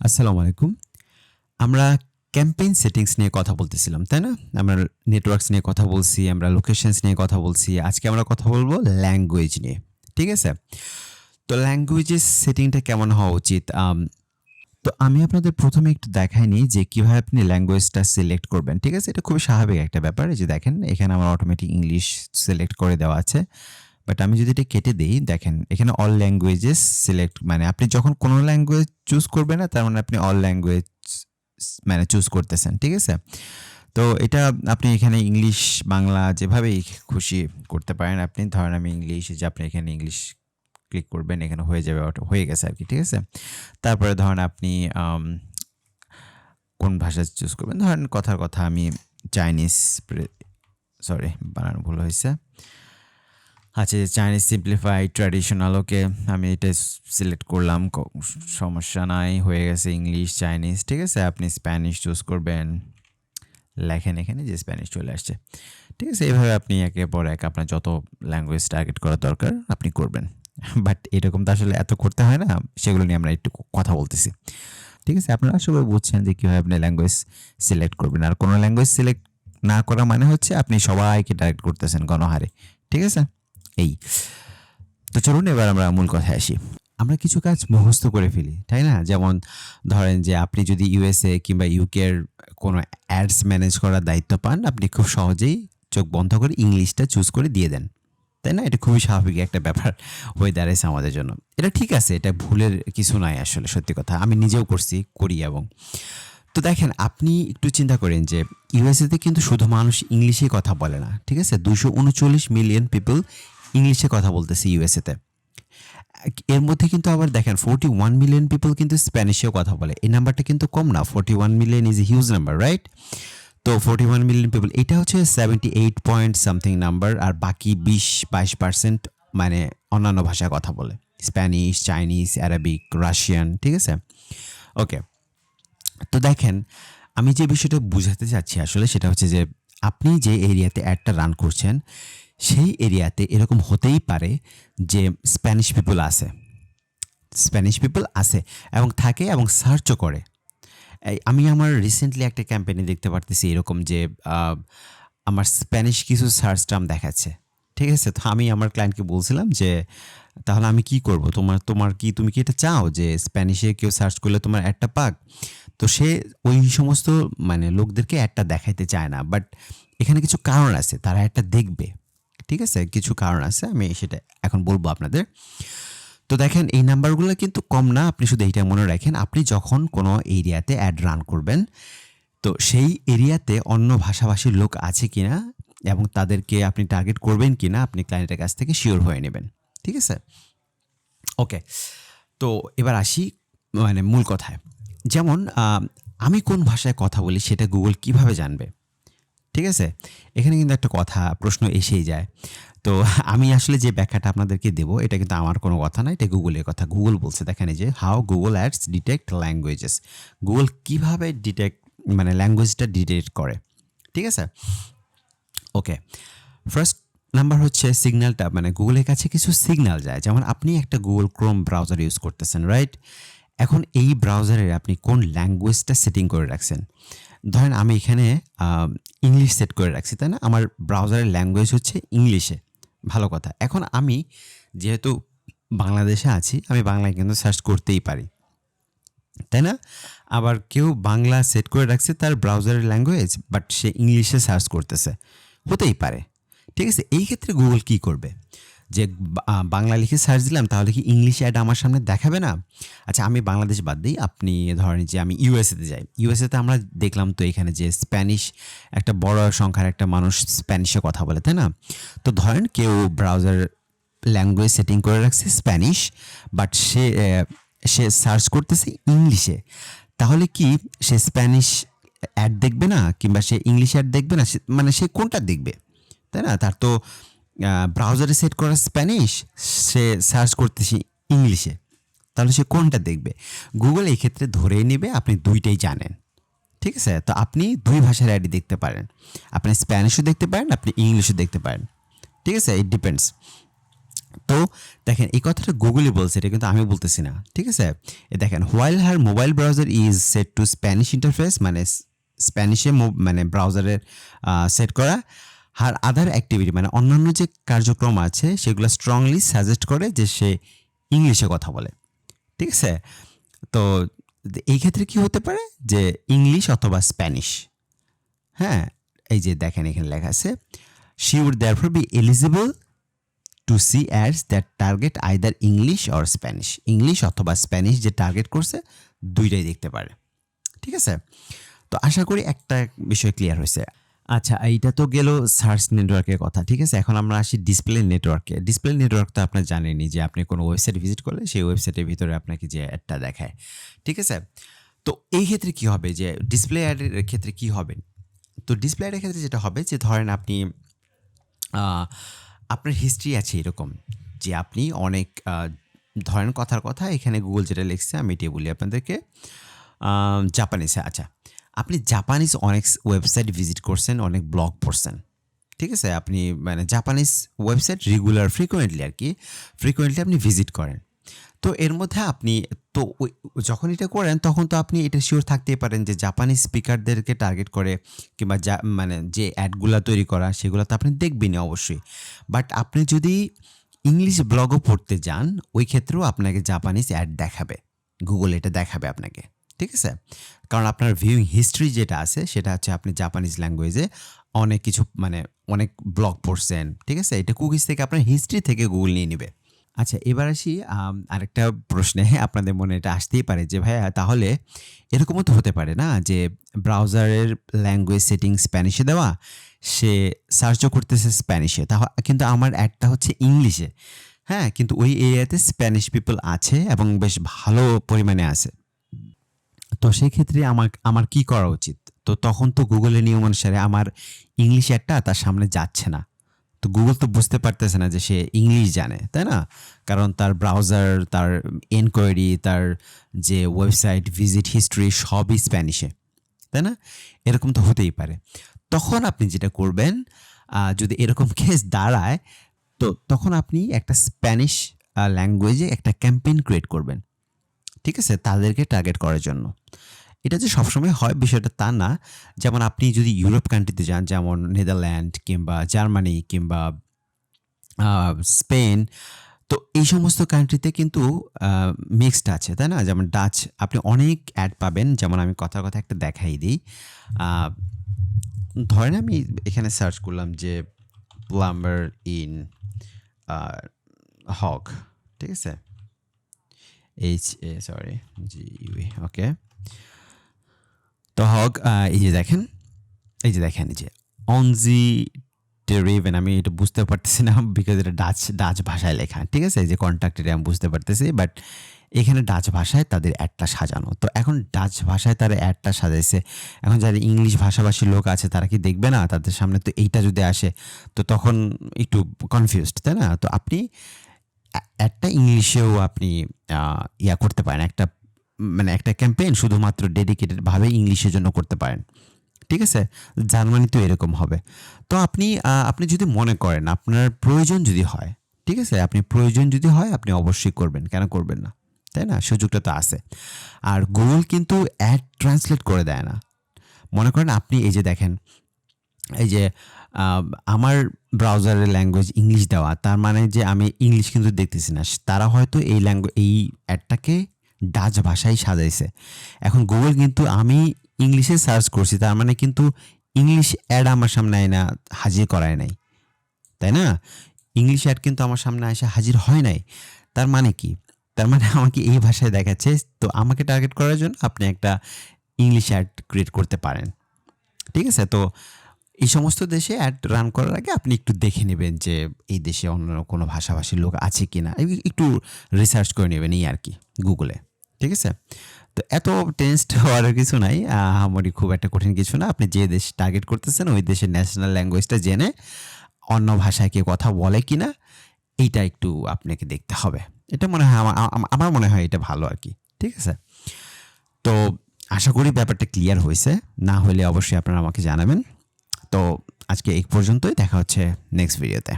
আসসালামু আলাইকুম। আমরা ক্যাম্পেইন সেটিংস নিয়ে কথা বলতেছিলাম, তাই না? আমরা নেটওয়ার্কস নিয়ে কথা বলছি, আমরা লোকেশনস নিয়ে কথা বলছি। আজকে আমরা কথা বলব ল্যাঙ্গুয়েজ নিয়ে। ঠিক আছে? তো ল্যাঙ্গুয়েজের সেটিংটা কেমন হওয়া উচিত? তো আমি আপনাদের ১ম এ একটু দেখাই নিই যে কিভাবে আপনি ল্যাঙ্গুয়েজটা সিলেক্ট করবেন। ঠিক আছে? এটা খুবই স্বাভাবিক একটা ব্যাপার। এই যে দেখেন এখানে আমার অটোমেটিক ইংলিশ সিলেক্ট করে দেওয়া আছে। বাট আমি যদি এটা কেটে দেই, দেখেন এখানে অল ল্যাঙ্গুয়েজেস সিলেক্ট মানে আপনি যখন কোনো ল্যাঙ্গুয়েজ চুজ করবেন না, তার মানে আপনি অল ল্যাঙ্গুয়েজ মানে চুজ করতেছেন। ঠিক আছে? তো এটা আপনি এখানে ইংলিশ, বাংলা যেভাবেই খুশি করতে পারেন আপনি। ধরেন আমি ইংলিশ, এই যে আপনি এখানে ইংলিশ ক্লিক করবেন, এখানে হয়ে যাবে, হয়ে গেছে আরকি। ঠিক আছে? তারপরে ধরেন আপনি কোন ভাষা চুজ করবেন? ধরেন কথার কথা আমি চাইনিজ সরি বানান ভুল হইছে। আচ্ছা, চাইনিজ সিম্পলিফাইড ট্র্যাডিশনাল, ওকে আমি এটা সিলেক্ট করলাম, সমস্যা নাই, হয়ে গেছে ইংলিশ, চাইনিজ। ঠিক আছে? আপনি স্প্যানিশ চুজ করবেন, লেখেন এখানে যে স্প্যানিশ চলে আসছে। ঠিক আছে? এভাবে আপনি একের পর এক আপনার যত ল্যাঙ্গুয়েজ টার্গেট করা দরকার আপনি করবেন। বাট এরকম তো আসলে এত করতে হয় না, সেগুলো নিয়ে আমরা একটু কথা বলতেছি। ঠিক আছে? আপনারা আসলে বুঝছেন যে কীভাবে আপনি ল্যাঙ্গুয়েজ সিলেক্ট করবেন। আর কোনো ল্যাঙ্গুয়েজ সিলেক্ট না করা মানে হচ্ছে আপনি সবাইকে টার্গেট করতেছেন গণহারে। ঠিক আছে? এই তো চলুন এবার আমরা মূল কথায় আসি। আমরা কিছু কাজ মুখস্থ করে ফেলি, তাই না? যেমন ধরেন যে আপনি যদি ইউএসএ কিংবা ইউকের কোনো অ্যাডস ম্যানেজ করার দায়িত্ব পান, আপনি খুব সহজেই চোখ বন্ধ করে ইংলিশটা চুজ করে দিয়ে দেন, তাই না? এটা খুবই স্বাভাবিক একটা ব্যাপার হয়ে দাঁড়াইছে আমাদের জন্য। এটা ঠিক আছে, এটা ভুলের কিছু নাই আসলে, সত্যি কথা। আমি নিজেও করি এবং তো দেখেন আপনি একটু চিন্তা করেন যে ইউএসএতে কিন্তু শুধু মানুষ ইংলিশেই কথা বলে না, ঠিক আছে? 239 মিলিয়ন পিপল ইংলিশে কথা বলতেছে ইউএসএতে। এর মধ্যে কিন্তু আবার দেখেন 41 মিলিয়ন পিপল কিন্তু স্প্যানিশেও কথা বলে। এই নাম্বারটা কিন্তু কম না। 41 million is a huge number, right? তো 41 মিলিয়ন পিপল, এটা হচ্ছে 78 পয়েন্ট সামথিং নাম্বার। আর বাকি 20-22% মানে অন্যান্য ভাষায় কথা বলে, স্প্যানিশ, চাইনিজ, অ্যারাবিক, রাশিয়ান। ঠিক আছে? ওকে। তো দেখেন আমি যে বিষয়টা বুঝাতে চাচ্ছি আসলে সেটা হচ্ছে যে আপনি যে এরিয়াতে অ্যাডটা রান করছেন সেই এরিয়াতে এরকম হতেই পারে যে স্প্যানিশ পিপল আছে এবং থাকে এবং সার্চও করে। আমি আমার রিসেন্টলি একটা ক্যাম্পেইনে দেখতে পারতেছি এরকম যে আমার স্প্যানিশ কিছু সার্চ টার্ম দেখাচ্ছে। ঠিক আছে? তো আমি আমার ক্লায়েন্টকে বলছিলাম যে তাহলে আমি কি করব? তুমি কি এটা চাও যে স্প্যানিশে কেউ সার্চ করলে তোমার অ্যাডটা পাক? তো সে ওই সমস্ত মানে লোকদেরকে অ্যাডটা দেখাইতে চায় না। বাট এখানে কিছু কারণ আছে, তারা অ্যাডটা দেখবে। ঠিক আছে? কিছু কারণ আছে, আমি সেটা এখন বলবো আপনাদের। তো দেখেন এই নাম্বারগুলো কিন্তু কম না, আপনি শুধু এইটা মনে রাখেন, আপনি যখন কোনো এরিয়াতে অ্যাড রান করবেন তো সেই এরিয়াতে অন্য ভাষাভাষীর লোক আছে কিনা এবং তাদেরকে আপনি টার্গেট করবেন কিনা আপনি ক্লায়েন্টের কাছ থেকে শিওর হয়ে নেবেন। ঠিক আছে? ওকে। তো এবার আসি মানে মূল কথায়। যেমন আমি কোন ভাষায় কথা বলি সেটা গুগল কিভাবে জানবে? ঠিক আছে? এখানে কিন্তু একটা প্রশ্ন এসেই যায়। তো আমি আসলে যে ব্যাখ্যাটা আপনাদেরকে দেব এটা কিন্তু আমার কোনো কথা না, এটা গুগলের কথা। গুগল বলছে, দেখেন এই যে how Google ads detect languages. Google কিভাবে মানে ল্যাঙ্গুয়েজটা ডিটেক্ট করে। ঠিক আছে? ওকে। ফার্স্ট নাম্বার হচ্ছে সিগন্যালটা, মানে গুগলের কাছে কিছু সিগন্যাল যায়। যেমন আপনি একটা গুগল ক্রোম ব্রাউজার ইউজ করতেছেন, রাইট? এখন এই ব্রাউজারে আপনি কোন ল্যাঙ্গুয়েজটা সেটিং করে রাখছেন? ধরেন আমি এখানে ইংলিশ সেট করে রাখছি, তাই না? আমার ব্রাউজারের ল্যাঙ্গুয়েজ হচ্ছে ইংলিশে। ভালো কথা। এখন আমি যেহেতু বাংলাদেশে আছি, আমি বাংলায় কিন্তু সার্চ করতেই পারি, তাই না? আবার কেউ বাংলা সেট করে রাখছে তার ব্রাউজারের ল্যাঙ্গুয়েজ, বাট সে ইংলিশে সার্চ করতেছে, হতেই পারে। ঠিক আছে? এই ক্ষেত্রে গুগল কি করবে? যে বাংলা লিখে সার্চ দিলাম, তাহলে কি ইংলিশ অ্যাড আমার সামনে দেখাবে না? আচ্ছা, আমি বাংলাদেশ বাদ দিই, আপনি ধরেন যে আমি ইউএসএতে যাই। ইউএসএতে আমরা দেখলাম তো এখানে যে স্প্যানিশ একটা বড় সংখ্যার একটা মানুষ স্প্যানিশে কথা বলে, তাই না? তো ধরেন কেউ ব্রাউজার ল্যাঙ্গুয়েজ সেটিং করে রাখছে স্প্যানিশ, বাট সে সার্চ করতেছে ইংলিশে। তাহলে কি সে স্প্যানিশ অ্যাড দেখবে না কিংবা সে ইংলিশ অ্যাড দেখবে না? মানে সে কোনটা দেখবে, তাই না? তার তো ব্রাউজারে সেট করা স্প্যানিশ, সে সার্চ করতেছে ইংলিশে, তাহলে সে কোনটা দেখবে? গুগল এই ক্ষেত্রে ধরেই নেবে আপনি দুইটাই জানেন। ঠিক আছে? তো আপনি দুই ভাষার অ্যাডই দেখতে পারেন, আপনি স্প্যানিশও দেখতে পারেন, আপনি ইংলিশও দেখতে পারেন। ঠিক আছে? It depends. তো দেখেন এই কথাটা গুগলই বলছে, এটা কিন্তু আমি বলতেছি না, ঠিক আছে? দেখেন, while her mobile browser is set to Spanish interface, মানে স্প্যানিশে মানে ব্রাউজারের সেট করা, হার আদার অ্যাক্টিভিটি মানে অন্যান্য যে কার্যক্রম আছে সেগুলো স্ট্রংলি সাজেস্ট করে যে সে ইংলিশে কথা বলে, ঠিক আছে? তো এই ক্ষেত্রে কি হতে পারে যে ইংলিশ অথবা স্প্যানিশ। হ্যাঁ, এই যে দেখেন এখানে লেখা আছে, she would therefore be eligible to see ads that target either English or Spanish, English অথবা স্প্যানিশ যে টার্গেট করছে দুইটাই দেখতে পারে, ঠিক আছে? তো আশা করি একটা বিষয় ক্লিয়ার হয়েছে। আচ্ছা, এইটা তো গেল সার্চ নেটওয়ার্কের কথা, ঠিক আছে? এখন আমরা আসি ডিসপ্লে নেটওয়ার্কে। ডিসপ্লে নেটওয়ার্ক তো আপনার জানেনই যে আপনি কোনো ওয়েবসাইট ভিজিট করলে সেই ওয়েবসাইটের ভিতরে আপনাকে যে অ্যাডটা দেখায়, ঠিক আছে? তো এই ক্ষেত্রে কি হবে, যে ডিসপ্লে অ্যাডের ক্ষেত্রে কি হবে? তো ডিসপ্লে অ্যাডের ক্ষেত্রে যেটা হবে যে ধরেন আপনি আপনার হিস্ট্রি আছে এরকম যে আপনি অনেক ধরেন কথার কথা এখানে গুগল যেটা লিখছে আমি এটাই বলি আপনাদেরকে, জাপানিসে। আচ্ছা, আপনি জাপানিজ অনেক ওয়েবসাইট ভিজিট করছেন, অনেক ব্লগ পড়ছেন, ঠিক আছে? আপনি মানে জাপানিজ ওয়েবসাইট রেগুলার ফ্রিকোয়েন্টলি আর কি, ফ্রিকোয়েন্টলি আপনি ভিজিট করেন। তো এর মধ্যে আপনি তো যখন এটা করেন তখন তো আপনি এটা শিওর থাকতেই পারেন যে জাপানি স্পিকারদেরকে টার্গেট করে কিংবা মানে যে অ্যাডগুলো তৈরি করা সেগুলো তো আপনি দেখবেনই অবশ্যই। বাট আপনি যদি ইংলিশ ব্লগও পড়তে যান ওই ক্ষেত্রেও আপনাকে জাপানিজ অ্যাড দেখাবে, গুগল এটা দেখাবে আপনাকে, ঠিক আছে? কারণ আপনার ভিউইং হিস্ট্রি যেটা আছে সেটা হচ্ছে আপনি জাপানিজ ল্যাঙ্গুয়েজে অনেক কিছু মানে অনেক ব্লগ পড়ছেন, ঠিক আছে? এটা কুকিজ থেকে আপনার হিস্ট্রি থেকে গুগল নিয়ে নেবে। আচ্ছা, এবার আসি আরেকটা প্রশ্নে। আপনাদের মনে এটা আসতেই পারে যে ভাইয়া তাহলে এরকমও তো হতে পারে না যে ব্রাউজারের ল্যাঙ্গুয়েজ সেটিং স্প্যানিশে দেওয়া, সে সার্চও করতেছে স্প্যানিশে, কিন্তু আমার অ্যাডটা হচ্ছে ইংলিশে। হ্যাঁ, কিন্তু ওই এরিয়াতে স্প্যানিশ পিপল আছে এবং বেশ ভালো পরিমাণে আছে। তো সেই ক্ষেত্রে আমার কি করা উচিত? তো তখন তো গুগলের নিয়ম অনুসারে আমার ইংলিশ অ্যাডটা তার সামনে যাচ্ছে না। তো গুগল তো বুঝতে পারতেছে না যে সে ইংলিশ জানে, তাই না? কারণ তার ব্রাউজার, তার এনকোয়ারি, তার যে ওয়েবসাইট ভিজিট হিস্ট্রি সবই স্প্যানিশে, তাই না? এরকম তো হতেই পারে। তখন আপনি যেটা করবেন, যদি এরকম কেস দাঁড়ায়, তো তখন আপনি একটা স্প্যানিশ ল্যাঙ্গুয়েজে একটা ক্যাম্পেইন ক্রিয়েট করবেন, ঠিক আছে? তাদেরকে টার্গেট করার জন্য। এটা যে সবসময় হয় বিষয়টা তা না। যেমন আপনি যদি ইউরোপ কান্ট্রিতে যান, যেমন নেদারল্যান্ড কিংবা জার্মানি কিংবা স্পেন, তো এই সমস্ত কান্ট্রিতে কিন্তু মিক্সড আছে, তাই না? যেমন ডাচ আপনি অনেক অ্যাড পাবেন, যেমন আমি কথার কথা একটা দেখাই দিই। ধরেন আমি এখানে সার্চ করলাম যে প্লাম্বার ইন হগ, ঠিক আছে? HAGUE, ওকে। তো হগ, এই যে দেখেন, এই যে অনজি টেরিভেন, আমি এটা বুঝতে পারতেছি না বিকজ এটা ডাচ ভাষায় লেখা, ঠিক আছে? এই যে কন্ট্যাক্ট এটা আমি বুঝতে পারতেছি, বাট এখানে ডাচ ভাষায় তাদের অ্যাডটা সাজানো। তো এখন ডাচ ভাষায় তারা অ্যাডটা সাজাইছে, এখন যারা ইংলিশ ভাষাভাষী লোক আছে তারা কি দেখবে না? তাদের সামনে তো এইটা যদি আসে তো তখন একটু কনফিউজড, তাই না? তো আপনি অ্যাডটা ইংলিশেও আপনি ইয়া করতে পারেন, একটা মানে একটা ক্যাম্পেইন শুধুমাত্র ডেডিকেটেডভাবে ইংলিশের জন্য করতে পারেন, ঠিক আছে? জার্মানিতেও এরকম হবে। তো আপনি যদি মনে করেন আপনার প্রয়োজন যদি হয়, ঠিক আছে? আপনি প্রয়োজন যদি হয় আপনি অবশ্যই করবেন, কেন করবেন না, তাই না? সুযোগটা তো আছে। আর গুগল কিন্তু অ্যাড ট্রান্সলেট করে দেয় না। মনে করেন আপনি এই যে দেখেন, এই যে আমার ব্রাউজারের ল্যাঙ্গুয়েজ ইংলিশ দেওয়া, তার মানে যে আমি ইংলিশ কিন্তু দেখতেছি না। তারা হয়তো এই অ্যাডটাকে ডাচ ভাষায় সাজাইছে। এখন গুগল কিন্তু আমি ইংলিশে সার্চ করছি, তার মানে কিন্তু ইংলিশ অ্যাড আমার সামনে আয়না হাজির করায় নাই, তাই না? ইংলিশ অ্যাড কিন্তু আমার সামনে এসে হাজির হয় নাই। তার মানে কি? তার মানে আমাকে এই ভাষায় দেখাচ্ছে। তো আমাকে টার্গেট করার জন্য আপনি একটা ইংলিশ অ্যাড ক্রিয়েট করতে পারেন, ঠিক আছে? তো এই সমস্ত দেশে অ্যাড রান করার আগে আপনি একটু দেখে নেবেন যে এই দেশে অন্য কোনো ভাষাভাষীর লোক আছে কিনা, একটু রিসার্চ করে নেবেন এই আর কি গুগলে, ঠিক আছে? তো এত টেনসড হওয়ার কিছু নাই, আমারই খুব একটা কঠিন কিছু না। আপনি যে দেশ টার্গেট করতেছেন ওই দেশের ন্যাশনাল ল্যাঙ্গুয়েজটা জেনে অন্য ভাষায় কেউ কথা বলে কিনা এইটা একটু আপনাকে দেখতে হবে। এটা মনে হয় আমার মনে হয় এটা ভালো আর কি, ঠিক আছে? তো আশা করি ব্যাপারটা ক্লিয়ার হয়েছে, না হলে অবশ্যই আপনারা আমাকে জানাবেন। তো আজকে এই পর্যন্তই, দেখা হচ্ছে নেক্সট ভিডিওতে।